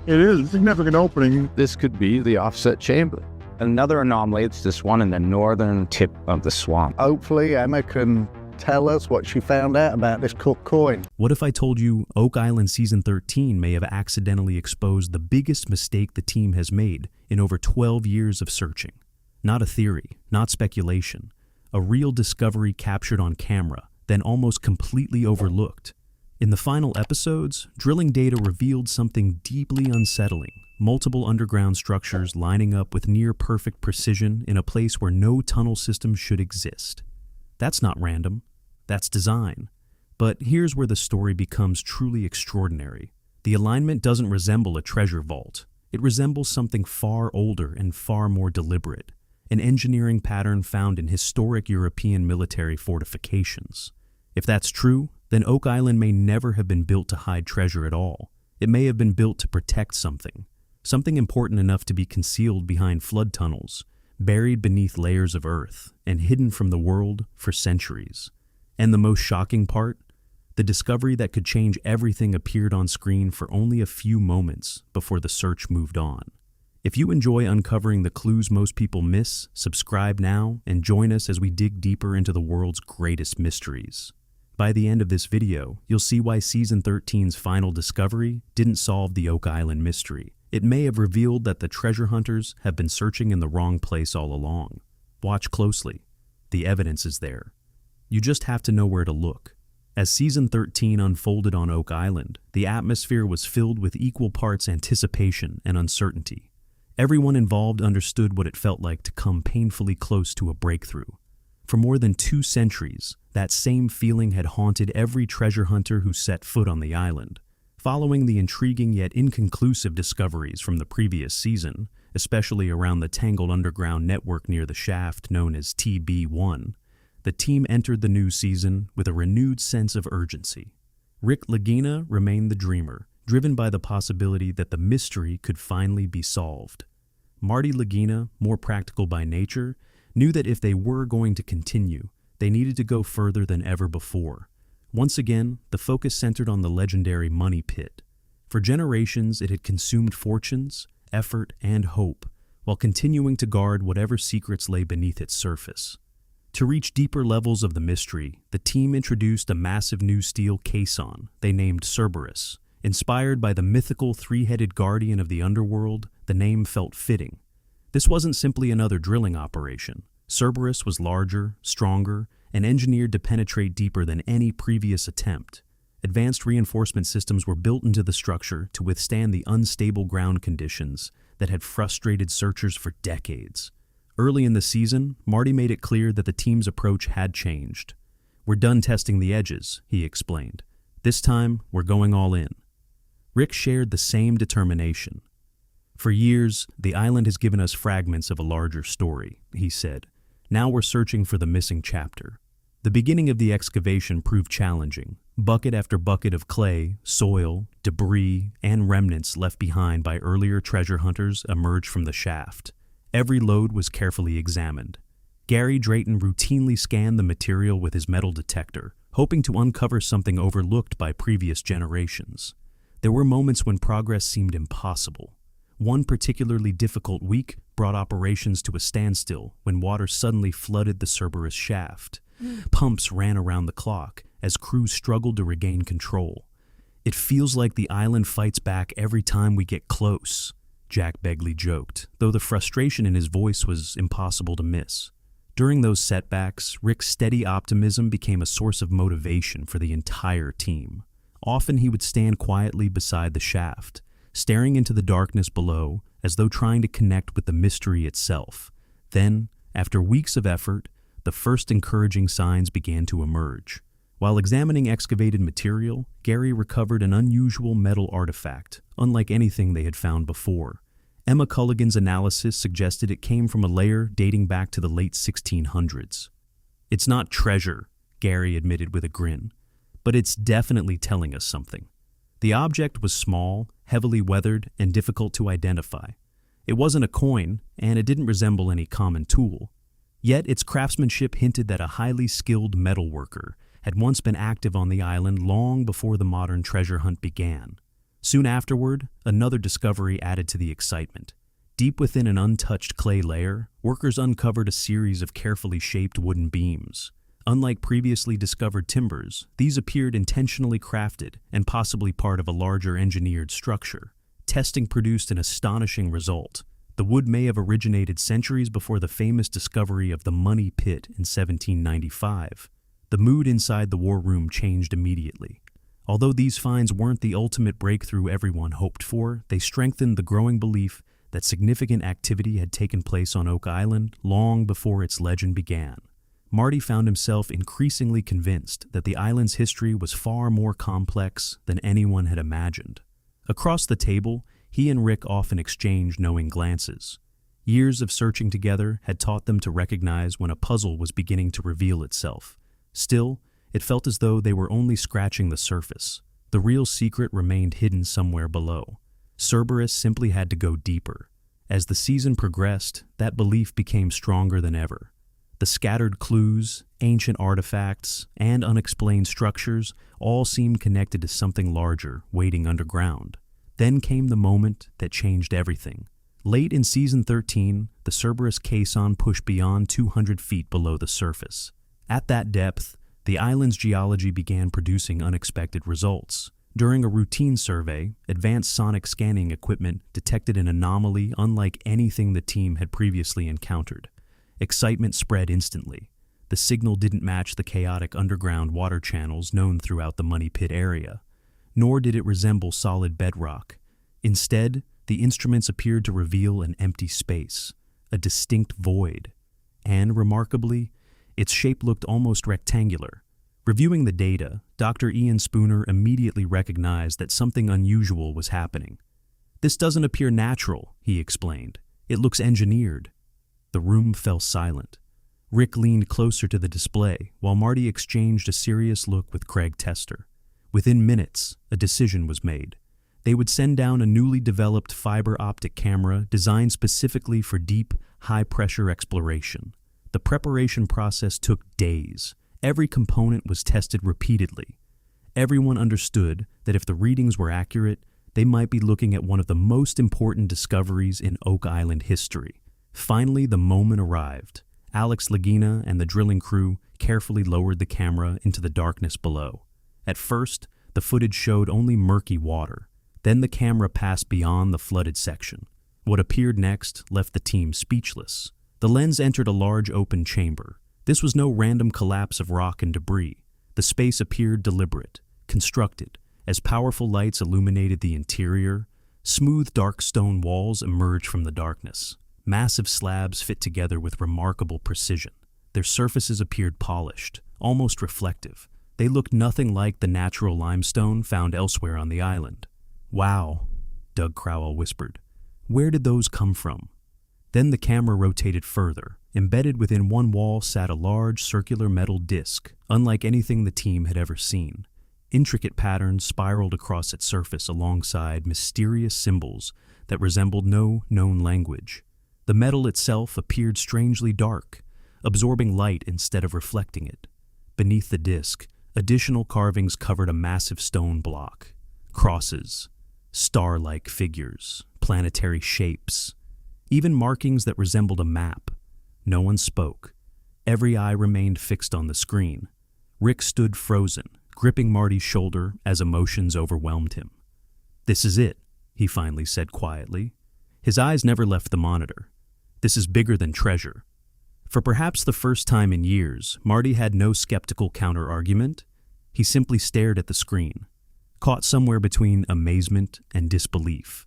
It is a significant opening. This could be the offset chamber. Another anomaly, it's this one in the northern tip of the swamp. Hopefully Emma can tell us what she found out about this Cook coin. What if I told you Oak Island Season 13 may have accidentally exposed the biggest mistake the team has made in over 12 years of searching? Not a theory, not speculation. A real discovery captured on camera, then almost completely overlooked. In the final episodes, drilling data revealed something deeply unsettling. Multiple underground structures lining up with near-perfect precision in a place where no tunnel system should exist. That's not random. That's design. But here's where the story becomes truly extraordinary. The alignment doesn't resemble a treasure vault. It resembles something far older and far more deliberate. An engineering pattern found in historic European military fortifications. If that's true, then Oak Island may never have been built to hide treasure at all. It may have been built to protect something important enough to be concealed behind flood tunnels, buried beneath layers of earth, and hidden from the world for centuries. And the most shocking part? The discovery that could change everything appeared on screen for only a few moments before the search moved on. If you enjoy uncovering the clues most people miss, subscribe now and join us as we dig deeper into the world's greatest mysteries. By the end of this video, you'll see why Season 13's final discovery didn't solve the Oak Island mystery. It may have revealed that the treasure hunters have been searching in the wrong place all along. Watch closely. The evidence is there. You just have to know where to look. As Season 13 unfolded on Oak Island, the atmosphere was filled with equal parts anticipation and uncertainty. Everyone involved understood what it felt like to come painfully close to a breakthrough. For more than 2 centuries, that same feeling had haunted every treasure hunter who set foot on the island. Following the intriguing yet inconclusive discoveries from the previous season, especially around the tangled underground network near the shaft known as TB1, the team entered the new season with a renewed sense of urgency. Rick Lagina remained the dreamer, driven by the possibility that the mystery could finally be solved. Marty Lagina, more practical by nature, knew that if they were going to continue, they needed to go further than ever before. Once again, the focus centered on the legendary money pit. For generations, it had consumed fortunes, effort, and hope, while continuing to guard whatever secrets lay beneath its surface. To reach deeper levels of the mystery, the team introduced a massive new steel caisson they named Cerberus. Inspired by the mythical 3-headed guardian of the underworld, the name felt fitting. This wasn't simply another drilling operation. Cerberus was larger, stronger, and engineered to penetrate deeper than any previous attempt. Advanced reinforcement systems were built into the structure to withstand the unstable ground conditions that had frustrated searchers for decades. Early in the season, Marty made it clear that the team's approach had changed. "We're done testing the edges," he explained. "This time, we're going all in." Rick shared the same determination. "For years, the island has given us fragments of a larger story," he said. "Now we're searching for the missing chapter." The beginning of the excavation proved challenging. Bucket after bucket of clay, soil, debris, and remnants left behind by earlier treasure hunters emerged from the shaft. Every load was carefully examined. Gary Drayton routinely scanned the material with his metal detector, hoping to uncover something overlooked by previous generations. There were moments when progress seemed impossible. One particularly difficult week brought operations to a standstill when water suddenly flooded the Cerberus shaft. Pumps ran around the clock as crews struggled to regain control. "It feels like the island fights back every time we get close," Jack Begley joked, though the frustration in his voice was impossible to miss. During those setbacks, Rick's steady optimism became a source of motivation for the entire team. Often he would stand quietly beside the shaft, staring into the darkness below as though trying to connect with the mystery itself. Then, after weeks of effort, the first encouraging signs began to emerge. While examining excavated material, Gary recovered an unusual metal artifact, unlike anything they had found before. Emma Culligan's analysis suggested it came from a layer dating back to the late 1600s. "It's not treasure," Gary admitted with a grin, "but it's definitely telling us something." The object was small, heavily weathered, and difficult to identify. It wasn't a coin, and it didn't resemble any common tool. Yet its craftsmanship hinted that a highly skilled metalworker had once been active on the island long before the modern treasure hunt began. Soon afterward, another discovery added to the excitement. Deep within an untouched clay layer, workers uncovered a series of carefully shaped wooden beams. Unlike previously discovered timbers, these appeared intentionally crafted and possibly part of a larger engineered structure. Testing produced an astonishing result. The wood may have originated centuries before the famous discovery of the Money Pit in 1795. The mood inside the war room changed immediately. Although these finds weren't the ultimate breakthrough everyone hoped for, they strengthened the growing belief that significant activity had taken place on Oak Island long before its legend began. Marty found himself increasingly convinced that the island's history was far more complex than anyone had imagined. Across the table, he and Rick often exchanged knowing glances. Years of searching together had taught them to recognize when a puzzle was beginning to reveal itself. Still, it felt as though they were only scratching the surface. The real secret remained hidden somewhere below. Cerberus simply had to go deeper. As the season progressed, that belief became stronger than ever. The scattered clues, ancient artifacts, and unexplained structures all seemed connected to something larger waiting underground. Then came the moment that changed everything. Late in Season 13, the Cerberus caisson pushed beyond 200 feet below the surface. At that depth, the island's geology began producing unexpected results. During a routine survey, advanced sonic scanning equipment detected an anomaly unlike anything the team had previously encountered. Excitement spread instantly. The signal didn't match the chaotic underground water channels known throughout the Money Pit area, nor did it resemble solid bedrock. Instead, the instruments appeared to reveal an empty space, a distinct void, and, remarkably, its shape looked almost rectangular. Reviewing the data, Dr. Ian Spooner immediately recognized that something unusual was happening. "This doesn't appear natural," he explained. "It looks engineered." The room fell silent. Rick leaned closer to the display, while Marty exchanged a serious look with Craig Tester. Within minutes, a decision was made. They would send down a newly developed fiber optic camera designed specifically for deep, high-pressure exploration. The preparation process took days. Every component was tested repeatedly. Everyone understood that if the readings were accurate, they might be looking at one of the most important discoveries in Oak Island history. Finally, the moment arrived. Alex Lagina and the drilling crew carefully lowered the camera into the darkness below. At first, the footage showed only murky water. Then the camera passed beyond the flooded section. What appeared next left the team speechless. The lens entered a large open chamber. This was no random collapse of rock and debris. The space appeared deliberate, constructed. As powerful lights illuminated the interior, smooth dark stone walls emerged from the darkness. Massive slabs fit together with remarkable precision. Their surfaces appeared polished, almost reflective. They looked nothing like the natural limestone found elsewhere on the island. "Wow," Doug Crowell whispered. "Where did those come from?" Then the camera rotated further. Embedded within one wall sat a large circular metal disc, unlike anything the team had ever seen. Intricate patterns spiraled across its surface alongside mysterious symbols that resembled no known language. The metal itself appeared strangely dark, absorbing light instead of reflecting it. Beneath the disc, additional carvings covered a massive stone block. Crosses, star-like figures, planetary shapes, even markings that resembled a map. No one spoke. Every eye remained fixed on the screen. Rick stood frozen, gripping Marty's shoulder as emotions overwhelmed him. "This is it," he finally said quietly. His eyes never left the monitor. "This is bigger than treasure." For perhaps the first time in years, Marty had no skeptical counter-argument. He simply stared at the screen, caught somewhere between amazement and disbelief.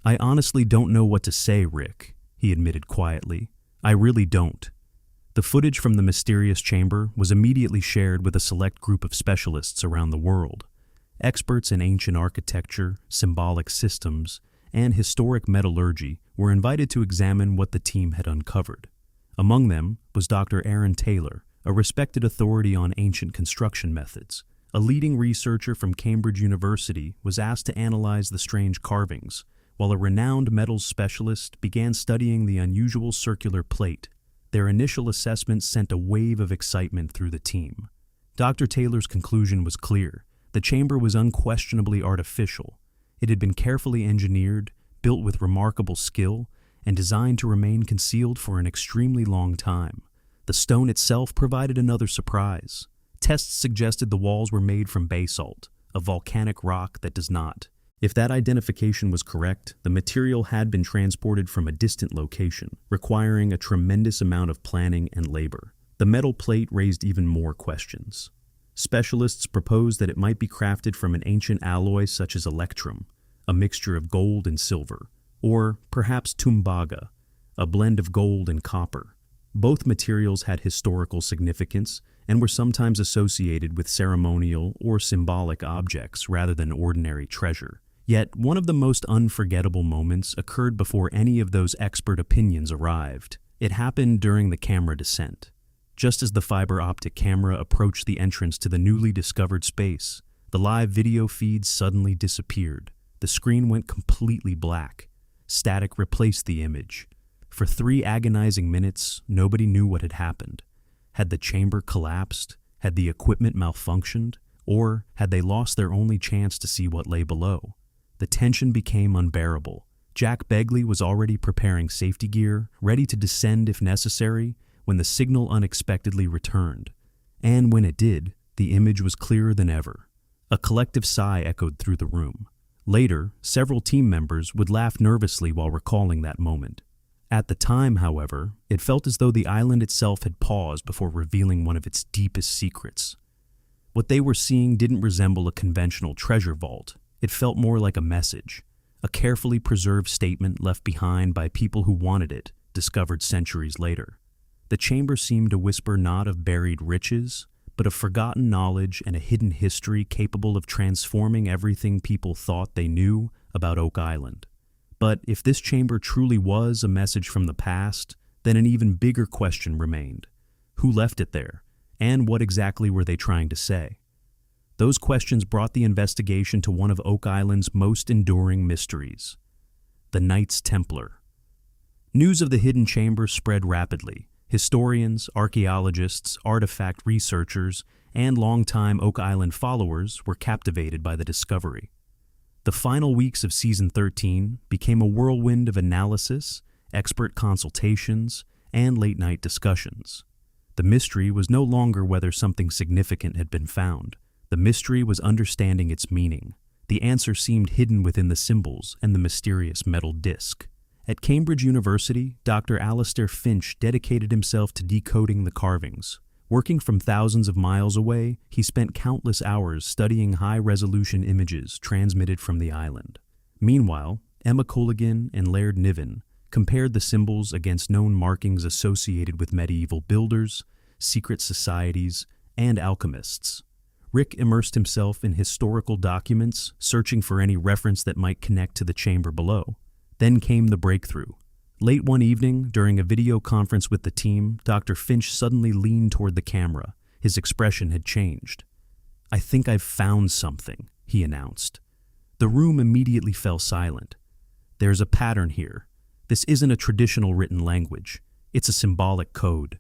"I honestly don't know what to say, Rick," he admitted quietly. "I really don't." The footage from the mysterious chamber was immediately shared with a select group of specialists around the world. Experts in ancient architecture, symbolic systems, and historic metallurgy were invited to examine what the team had uncovered. Among them was Dr. Aaron Taylor, a respected authority on ancient construction methods. A leading researcher from Cambridge University was asked to analyze the strange carvings, while a renowned metals specialist began studying the unusual circular plate. Their initial assessment sent a wave of excitement through the team. Dr. Taylor's conclusion was clear. The chamber was unquestionably artificial. It had been carefully engineered, built with remarkable skill, and designed to remain concealed for an extremely long time. The stone itself provided another surprise. Tests suggested the walls were made from basalt, a volcanic rock that does not. If that identification was correct, the material had been transported from a distant location, requiring a tremendous amount of planning and labor. The metal plate raised even more questions. Specialists proposed that it might be crafted from an ancient alloy such as electrum, a mixture of gold and silver, or perhaps tumbaga, a blend of gold and copper. Both materials had historical significance and were sometimes associated with ceremonial or symbolic objects rather than ordinary treasure. Yet, one of the most unforgettable moments occurred before any of those expert opinions arrived. It happened during the camera descent. Just as the fiber optic camera approached the entrance to the newly discovered space, the live video feed suddenly disappeared. The screen went completely black. Static replaced the image. For 3 agonizing minutes, nobody knew what had happened. Had the chamber collapsed? Had the equipment malfunctioned? Or had they lost their only chance to see what lay below? The tension became unbearable. Jack Begley was already preparing safety gear, ready to descend if necessary, when the signal unexpectedly returned. And when it did, the image was clearer than ever. A collective sigh echoed through the room. Later, several team members would laugh nervously while recalling that moment. At the time, however, it felt as though the island itself had paused before revealing one of its deepest secrets. What they were seeing didn't resemble a conventional treasure vault. It felt more like a message, a carefully preserved statement left behind by people who wanted it, discovered centuries later. The chamber seemed to whisper not of buried riches, but of forgotten knowledge and a hidden history capable of transforming everything people thought they knew about Oak Island. But if this chamber truly was a message from the past, then an even bigger question remained. Who left it there? And what exactly were they trying to say? Those questions brought the investigation to one of Oak Island's most enduring mysteries: the Knights Templar. News of the hidden chamber spread rapidly. Historians, archaeologists, artifact researchers, and longtime Oak Island followers were captivated by the discovery. The final weeks of Season 13 became a whirlwind of analysis, expert consultations, and late-night discussions. The mystery was no longer whether something significant had been found. The mystery was understanding its meaning. The answer seemed hidden within the symbols and the mysterious metal disc. At Cambridge University, Dr. Alistair Finch dedicated himself to decoding the carvings. Working from thousands of miles away, he spent countless hours studying high-resolution images transmitted from the island. Meanwhile, Emma Culligan and Laird Niven compared the symbols against known markings associated with medieval builders, secret societies, and alchemists. Rick immersed himself in historical documents, searching for any reference that might connect to the chamber below. Then came the breakthrough. Late one evening, during a video conference with the team, Dr. Finch suddenly leaned toward the camera. His expression had changed. "I think I've found something," he announced. The room immediately fell silent. "There's a pattern here. This isn't a traditional written language. It's a symbolic code."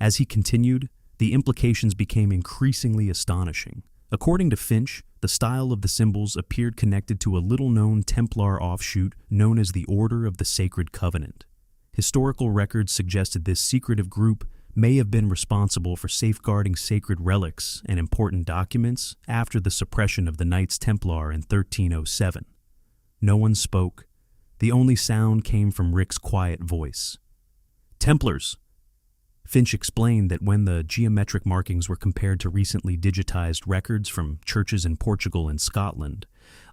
As he continued, the implications became increasingly astonishing. According to Finch, the style of the symbols appeared connected to a little-known Templar offshoot known as the Order of the Sacred Covenant. Historical records suggested this secretive group may have been responsible for safeguarding sacred relics and important documents after the suppression of the Knights Templar in 1307. No one spoke. The only sound came from Rick's quiet voice. "Templars!" Finch explained that when the geometric markings were compared to recently digitized records from churches in Portugal and Scotland,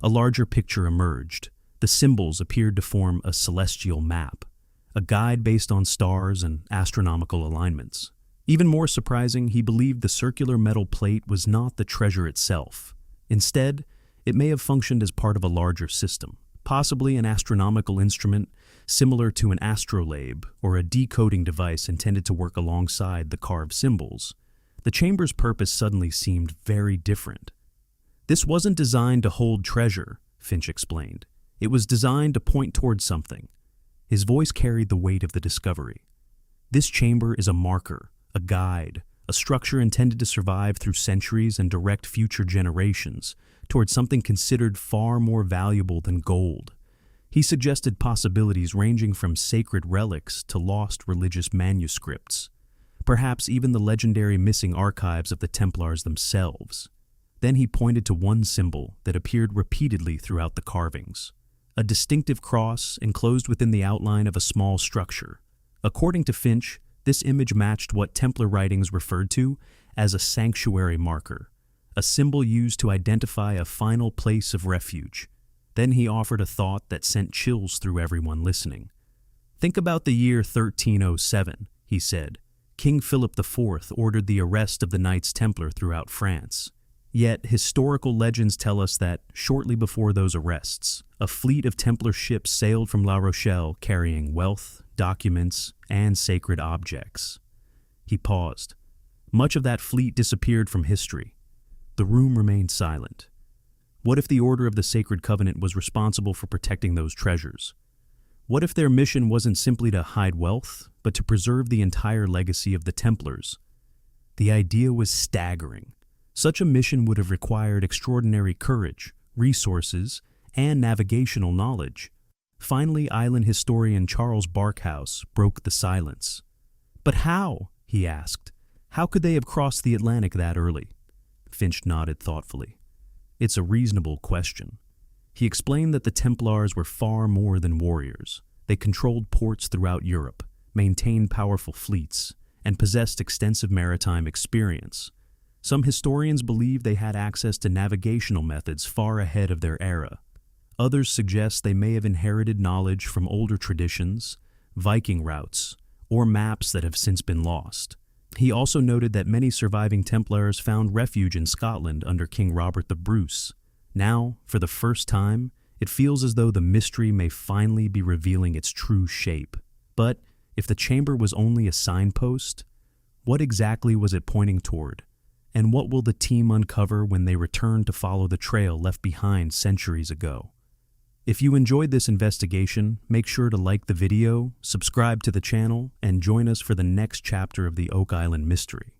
a larger picture emerged. The symbols appeared to form a celestial map, a guide based on stars and astronomical alignments. Even more surprising, he believed the circular metal plate was not the treasure itself. Instead, it may have functioned as part of a larger system, possibly an astronomical instrument similar to an astrolabe or a decoding device intended to work alongside the carved symbols. The chamber's purpose suddenly seemed very different. "This wasn't designed to hold treasure," Finch explained. "It was designed to point towards something." His voice carried the weight of the discovery. "This chamber is a marker, a guide, a structure intended to survive through centuries and direct future generations toward something considered far more valuable than gold. He suggested possibilities ranging from sacred relics to lost religious manuscripts, perhaps even the legendary missing archives of the Templars themselves. Then he pointed to one symbol that appeared repeatedly throughout the carvings, a distinctive cross enclosed within the outline of a small structure. According to Finch, this image matched what Templar writings referred to as a sanctuary marker, a symbol used to identify a final place of refuge. Then he offered a thought that sent chills through everyone listening. "Think about the year 1307, he said. King Philip IV ordered the arrest of the Knights Templar throughout France. Yet historical legends tell us that, shortly before those arrests, a fleet of Templar ships sailed from La Rochelle carrying wealth, documents, and sacred objects." He paused. Much of that fleet disappeared from history. The room remained silent. What if the Order of the Sacred Covenant was responsible for protecting those treasures? What if their mission wasn't simply to hide wealth, but to preserve the entire legacy of the Templars? The idea was staggering. Such a mission would have required extraordinary courage, resources, and navigational knowledge. Finally, island historian Charles Barkhouse broke the silence. "But how?" he asked. "How could they have crossed the Atlantic that early?" Finch nodded thoughtfully. "It's a reasonable question." He explained that the Templars were far more than warriors. They controlled ports throughout Europe, maintained powerful fleets, and possessed extensive maritime experience. Some historians believe they had access to navigational methods far ahead of their era. Others suggest they may have inherited knowledge from older traditions, Viking routes, or maps that have since been lost. He also noted that many surviving Templars found refuge in Scotland under King Robert the Bruce. Now, for the first time, it feels as though the mystery may finally be revealing its true shape. But if the chamber was only a signpost, what exactly was it pointing toward? And what will the team uncover when they return to follow the trail left behind centuries ago? If you enjoyed this investigation, make sure to like the video, subscribe to the channel, and join us for the next chapter of the Oak Island mystery.